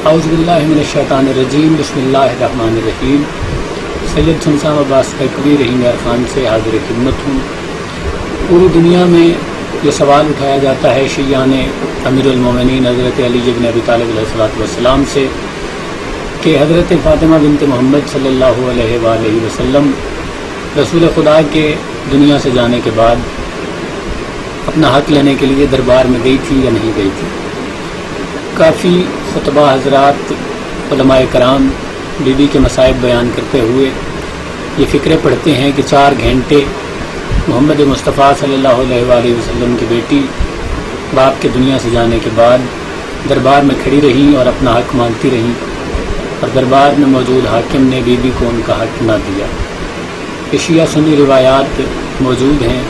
اعوذ باللہ من الشیطان الرجیم بسم اللہ الرحمن الرحیم۔ سید شمسام عباس کبیر رحیم خان سے حاضر خدمت ہوں۔ پوری دنیا میں یہ سوال اٹھایا جاتا ہے شیعان امیر المومنین حضرت علی بن ابی طالب علیہ السلام سے کہ حضرت فاطمہ بنت محمد صلی اللہ علیہ وآلہ وسلم رسول خدا کے دنیا سے جانے کے بعد اپنا حق لینے کے لیے دربار میں گئی تھی یا نہیں گئی تھی۔ کافی خطبہ حضرات علماء کرام بی بی کے مصائب بیان کرتے ہوئے یہ فکرے پڑھتے ہیں کہ 4 گھنٹے محمد مصطفیٰ صلی اللہ علیہ وآلہ وسلم کی بیٹی باپ کے دنیا سے جانے کے بعد دربار میں کھڑی رہی اور اپنا حق مانگتی رہی، اور دربار میں موجود حاکم نے بی بی کو ان کا حق نہ دیا۔ یہ شیعہ سنی روایات موجود ہیں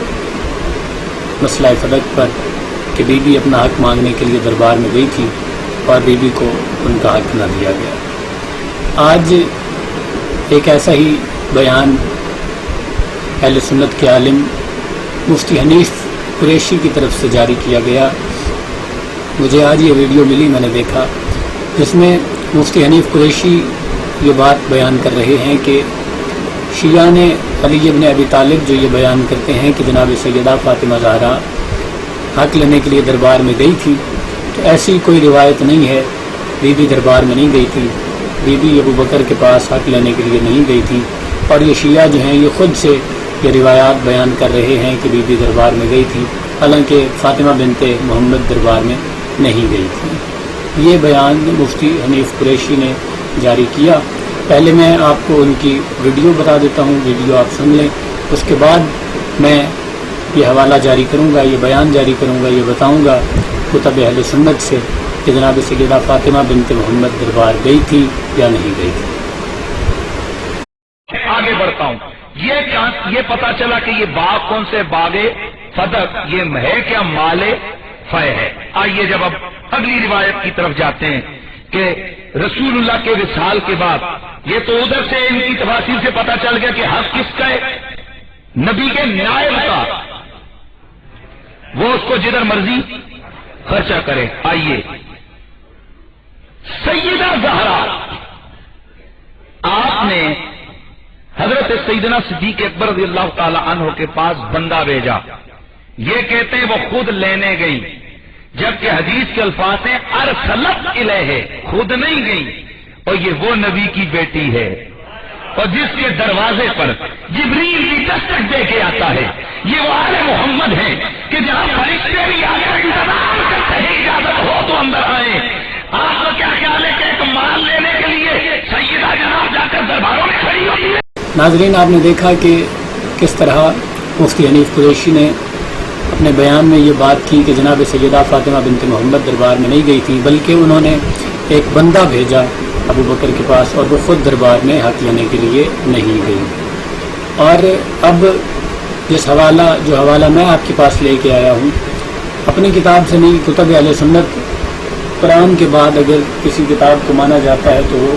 مسئلہ فدق پر کہ بی بی اپنا حق مانگنے کے لیے دربار میں گئی تھی اور بی بی کو ان کا حق نہ دیا گیا۔ آج ایک ایسا ہی بیان اہل سنت کے عالم مفتی حنیف قریشی کی طرف سے جاری کیا گیا۔ مجھے آج یہ ویڈیو ملی، میں نے دیکھا، جس میں مفتی حنیف قریشی یہ بات بیان کر رہے ہیں کہ شیعان علی بن ابی طالب جو یہ بیان کرتے ہیں کہ جناب سیدہ فاطمہ زہرا حق لینے کے لیے دربار میں گئی تھی، تو ایسی کوئی روایت نہیں ہے۔ بی بی دربار میں نہیں گئی تھی، بی بی ابو بکر کے پاس حق لینے کے لیے نہیں گئی تھی، اور یہ شیعہ جو ہیں یہ خود سے یہ روایات بیان کر رہے ہیں کہ بی بی دربار میں گئی تھی، حالانکہ فاطمہ بنت محمد دربار میں نہیں گئی تھی۔ یہ بیان مفتی حنیف قریشی نے جاری کیا۔ پہلے میں آپ کو ان کی ویڈیو بتا دیتا ہوں، ویڈیو آپ سن لیں، اس کے بعد میں یہ حوالہ جاری کروں گا، یہ بیان جاری کروں گا، یہ بتاؤں گا کتب اہل سنت سے کہ جناب سیدہ فاطمہ بنت محمد دربار گئی تھی یا نہیں گئی تھی۔ آگے بڑھتا ہوں، یہ پتا چلا کہ یہ باغ کون سے باغ فدق، یہ ہے کیا مال فے ہے۔ آئیے جب اب اگلی روایت کی طرف جاتے ہیں کہ رسول اللہ کے وصال کے بعد یہ تو ادھر سے ان کی تفاصیل سے پتا چل گیا کہ حق کس کا ہے، نبی کے نائب کا، وہ اس کو جدھر مرضی خرچہ کرے۔ آئیے سیدہ زہرا، آپ نے حضرت سیدنا صدیق اکبر رضی اللہ تعالی عنہ کے پاس بندہ بھیجا، یہ کہتے ہیں وہ خود لینے گئی، جبکہ حدیث کے الفاظ ہیں ارسلت الیہ، خود نہیں گئی، اور یہ وہ نبی کی بیٹی ہے اور جس کے دروازے پر جبریل بھی دستک دے کے آتا ہے۔ یہ وہ آل محمد ہیں کہ جہاں فرشتے بھی آگے انتظار کرتے ہیں اجازت ہو تو اندر آئیں۔ آپ کو کیا خیال ہے کہ ایک مال لینے کے لیے سیدہ جناب جا کر درباروں میں کھڑی ہوتی ہے؟ ناظرین، آپ نے دیکھا کہ کس طرح مفتی حنیف قریشی نے اپنے بیان میں یہ بات کی کہ جناب سیدہ فاطمہ بنت محمد دربار میں نہیں گئی تھی، بلکہ انہوں نے ایک بندہ بھیجا ابو بکر کے پاس اور وہ خود دربار میں حق لینے کے لیے نہیں گئی۔ اور اب جو حوالہ میں آپ کے پاس لے کے آیا ہوں، اپنی کتاب سے نہیں، کتب اہل سنت، قرآن کے بعد اگر کسی کتاب کو مانا جاتا ہے تو وہ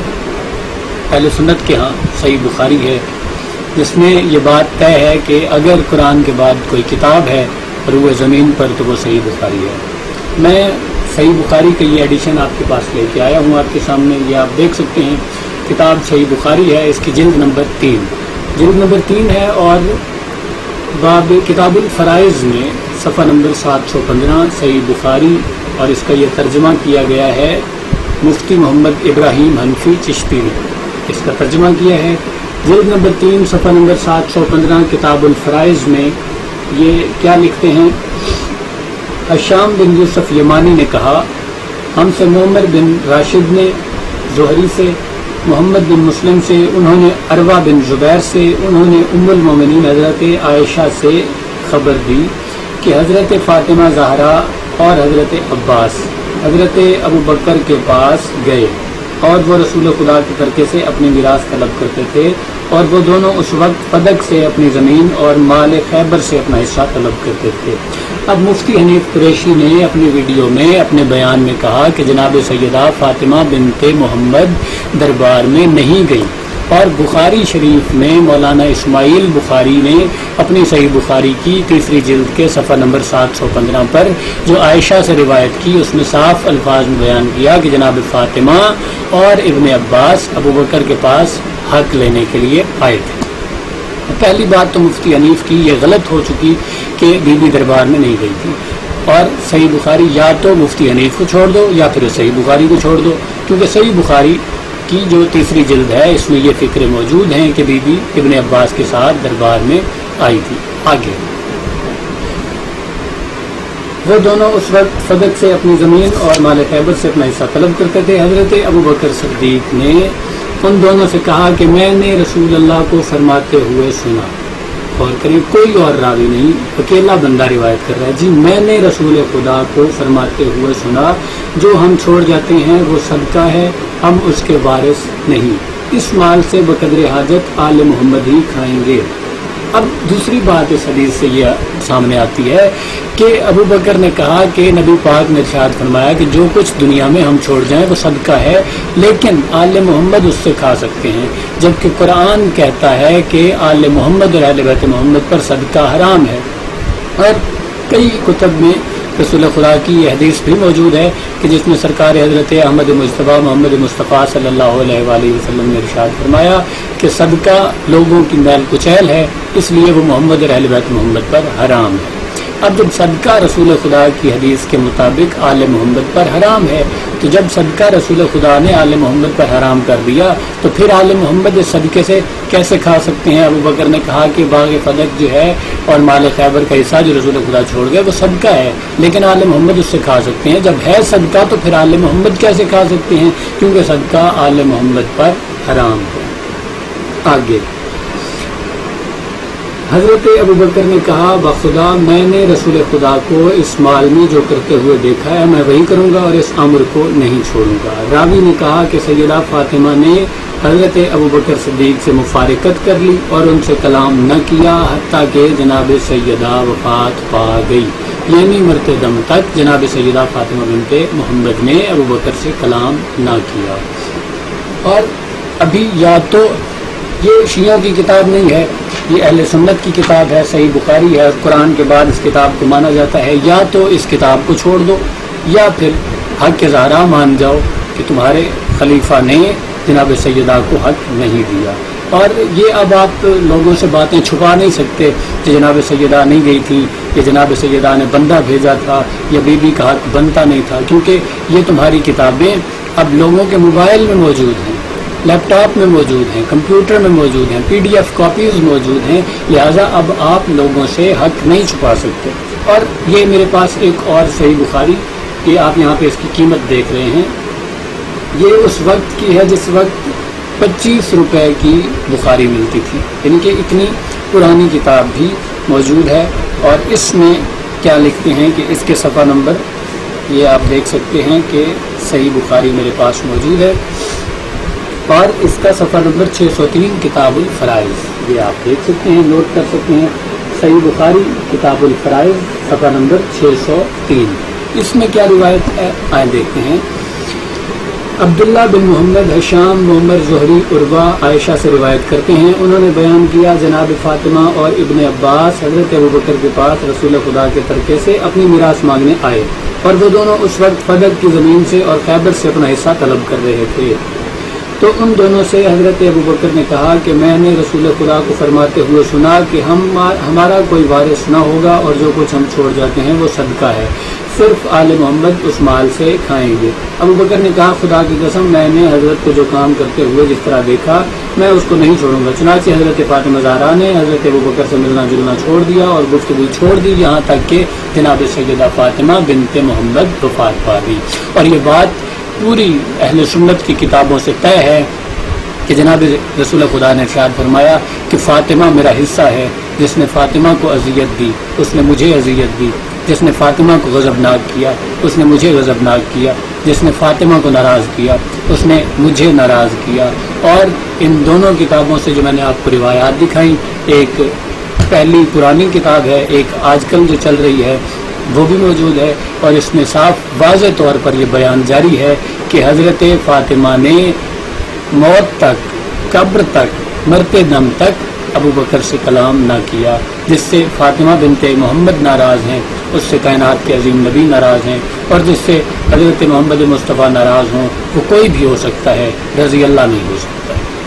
اہل سنت کے ہاں صحیح بخاری ہے، جس میں یہ بات طے ہے کہ اگر قرآن کے بعد کوئی کتاب ہے روح زمین پر تو وہ صحیح بخاری ہے۔ میں صحیح بخاری کا یہ ایڈیشن آپ کے پاس لے کے آیا ہوں آپ کے سامنے، یہ آپ دیکھ سکتے ہیں، کتاب صحیح بخاری ہے، اس کی جلد نمبر 3 ہے، اور باب کتاب الفرائض میں صفحہ نمبر 715 صحیح بخاری، اور اس کا یہ ترجمہ کیا گیا ہے مفتی محمد ابراہیم حنفی چشتی نے، اس کا ترجمہ کیا ہے۔ جلد نمبر 3 صفحہ نمبر 715 کتاب الفرائض میں یہ کیا لکھتے ہیں؟ ہشام بن یوسف یمانی نے کہا، ہم سے معمر بن راشد نے، زہری سے، محمد بن مسلم سے، انہوں نے عروہ بن زبیر سے، انہوں نے ام المومنین حضرت عائشہ سے خبر دی کہ حضرت فاطمہ زہرا اور حضرت عباس حضرت ابو بکر کے پاس گئے، اور وہ رسول خدا کے ترکے سے اپنی میراث طلب کرتے تھے، اور وہ دونوں اس وقت فدق سے اپنی زمین اور مال خیبر سے اپنا حصہ طلب کرتے تھے۔ اب مفتی حنیف قریشی نے اپنی ویڈیو میں اپنے بیان میں کہا کہ جناب سیدہ فاطمہ بنت محمد دربار میں نہیں گئی، اور بخاری شریف میں مولانا اسماعیل بخاری نے اپنی صحیح بخاری کی تیسری جلد کے صفحہ نمبر 715 پر جو عائشہ سے روایت کی اس میں صاف الفاظ میں بیان کیا کہ جناب فاطمہ اور ابن عباس ابو بکر کے پاس حق لینے کے لیے آئے تھے۔ پہلی بات تو مفتی حنیف کی یہ غلط ہو چکی کہ بی بی دربار میں نہیں گئی تھی، اور صحیح بخاری یا تو مفتی حنیف کو چھوڑ دو یا پھر صحیح بخاری کو چھوڑ دو، کیونکہ صحیح بخاری کی جو تیسری جلد ہے اس میں یہ فکریں موجود ہیں کہ بی بی ابن عباس کے ساتھ دربار میں آئی تھی۔ آگے وہ دونوں اس وقت فدق سے اپنی زمین اور مال خیبر سے اپنا حصہ طلب کرتے تھے۔ حضرت ابو بکر صدیق نے ان دونوں سے کہا کہ میں نے رسول اللہ کو فرماتے ہوئے سنا، غور کریں کوئی اور راوی نہیں، اکیلا بندہ روایت کر رہا ہے، جی میں نے رسول خدا کو فرماتے ہوئے سنا جو ہم چھوڑ جاتے ہیں وہ صدقہ ہے، ہم اس کے وارث نہیں، اس مال سے بقدر حاجت آل محمد ہی کھائیں گے۔ اب دوسری بات اس حدیث سے یہ سامنے آتی ہے کہ ابو بکر نے کہا کہ نبی پاک نے ارشاد فرمایا کہ جو کچھ دنیا میں ہم چھوڑ جائیں وہ صدقہ ہے، لیکن آل محمد اس سے کھا سکتے ہیں، جبکہ قرآن کہتا ہے کہ آل محمد اور اہل بیت محمد پر صدقہ حرام ہے۔ اور کئی کتب میں رسول خدا کی یہ حدیث بھی موجود ہے کہ جس میں سرکار حضرت احمد مجتبیٰ محمد مصطفیٰ صلی اللہ علیہ وآلہ وسلم نے ارشاد فرمایا کہ صدقہ لوگوں کی میل کچیل ہے، اس لیے وہ محمد اور اہل بیت محمد پر حرام ہے۔ اب جب صدقہ رسول خدا کی حدیث کے مطابق آل محمد پر حرام ہے، تو جب صدقہ رسول خدا نے آل محمد پر حرام کر دیا تو پھر آل محمد اس صدقے سے کیسے کھا سکتے ہیں؟ ابو بکر نے کہا کہ باغ فدق جو ہے اور مال خیبر کا حصہ جو رسول خدا چھوڑ گئے وہ صدقہ ہے، لیکن آل محمد اس سے کھا سکتے ہیں۔ جب ہے صدقہ تو پھر آل محمد کیسے کھا سکتے ہیں؟ کیونکہ صدقہ آل محمد پر حرام ہے۔ آگے حضرت ابو بکر نے کہا بخدا میں نے رسول خدا کو اس مال میں جو کرتے ہوئے دیکھا ہے میں وہی کروں گا اور اس امر کو نہیں چھوڑوں گا۔ راوی نے کہا کہ سیدہ فاطمہ نے حضرت ابو بکر صدیق سے مفارقت کر لی اور ان سے کلام نہ کیا حتیٰ کہ جناب سیدہ وفات پا گئی، یعنی مرتے دم تک جناب سیدہ فاطمہ بنت محمد نے ابو بکر سے کلام نہ کیا۔ اور ابھی یا تو یہ شیعوں کی کتاب نہیں ہے، یہ اہل سنت کی کتاب ہے، صحیح بخاری ہے، قرآن کے بعد اس کتاب کو مانا جاتا ہے، یا تو اس کتاب کو چھوڑ دو یا پھر حق کے زہرا مان جاؤ کہ تمہارے خلیفہ نے جناب سیدہ کو حق نہیں دیا۔ اور یہ اب آپ لوگوں سے باتیں چھپا نہیں سکتے کہ جناب سیدہ نہیں گئی تھی یا جناب سیدہ نے بندہ بھیجا تھا یا بی بی کا حق بنتا نہیں تھا، کیونکہ یہ تمہاری کتابیں اب لوگوں کے موبائل میں موجود ہیں، لیپ ٹاپ میں موجود ہیں، کمپیوٹر میں موجود ہیں، پی ڈی ایف کاپیز موجود ہیں، لہٰذا اب آپ لوگوں سے حق نہیں چھپا سکتے۔ اور یہ میرے پاس ایک اور صحیح بخاری، یہ آپ یہاں پہ اس کی قیمت دیکھ رہے ہیں، یہ اس وقت کی ہے جس وقت 25 روپے کی بخاری ملتی تھی، یعنی کہ اتنی پرانی کتاب بھی موجود ہے۔ اور اس میں کیا لکھتے ہیں کہ اس کے صفحہ نمبر یہ آپ دیکھ سکتے ہیں کہ صحیح بخاری میرے پاس موجود ہے اور اس کا صفحہ نمبر 603 کتاب الفرائض، یہ آپ دیکھ سکتے ہیں، نوٹ کر سکتے ہیں، صحیح بخاری کتاب الفرائض صفحہ نمبر 603۔ اس میں کیا روایت ہے آئے دیکھتے ہیں۔ عبداللہ بن محمد حشام محمد زہری عروہ عائشہ سے روایت کرتے ہیں، انہوں نے بیان کیا جناب فاطمہ اور ابن عباس حضرت ابو بکر کے پاس رسول خدا کے ترکے سے اپنی میراث مانگنے آئے، اور وہ دونوں اس وقت فدق کی زمین سے اور خیبر سے اپنا حصہ طلب کر رہے تھے۔ تو ان دونوں سے حضرت ابو بکر نے کہا کہ میں نے رسول خدا کو فرماتے ہوئے سنا کہ ہمارا کوئی وارث نہ ہوگا اور جو کچھ ہم چھوڑ جاتے ہیں وہ صدقہ ہے، صرف آل محمد اس مال سے کھائیں گے۔ ابو بکر نے کہا خدا کی قسم میں نے حضرت کو جو کام کرتے ہوئے جس طرح دیکھا میں اس کو نہیں چھوڑوں گا۔ چنانچہ حضرت فاطمہ زہرا نے حضرت ابو بکر سے ملنا جلنا چھوڑ دیا اور گفتگو چھوڑ دی، یہاں تک کہ جناب سیدہ فاطمہ بنت محمد وفات پا گئی۔ اور یہ بات پوری اہل سنت کی کتابوں سے طے ہے کہ جناب رسول خدا نے ارشاد فرمایا کہ فاطمہ میرا حصہ ہے، جس نے فاطمہ کو اذیت دی اس نے مجھے اذیت دی، جس نے فاطمہ کو غضبناک کیا اس نے مجھے غضبناک کیا، جس نے فاطمہ کو ناراض کیا اس نے مجھے ناراض کیا۔ اور ان دونوں کتابوں سے جو میں نے آپ کو روایات دکھائیں، ایک پہلی پرانی کتاب ہے، ایک آج کل جو چل رہی ہے وہ بھی موجود ہے، اور اس میں صاف واضح طور پر یہ بیان جاری ہے کہ حضرت فاطمہ نے موت تک قبر تک مرتے دم تک ابو بکر سے کلام نہ کیا، جس سے فاطمہ بنت محمد ناراض ہیں، اس سے کائنات کے عظیم نبی ناراض ہیں، اور جس سے حضرت محمد مصطفیٰ ناراض ہوں وہ کوئی بھی ہو سکتا ہے، رضی اللہ نہیں ہو سکتا ہے۔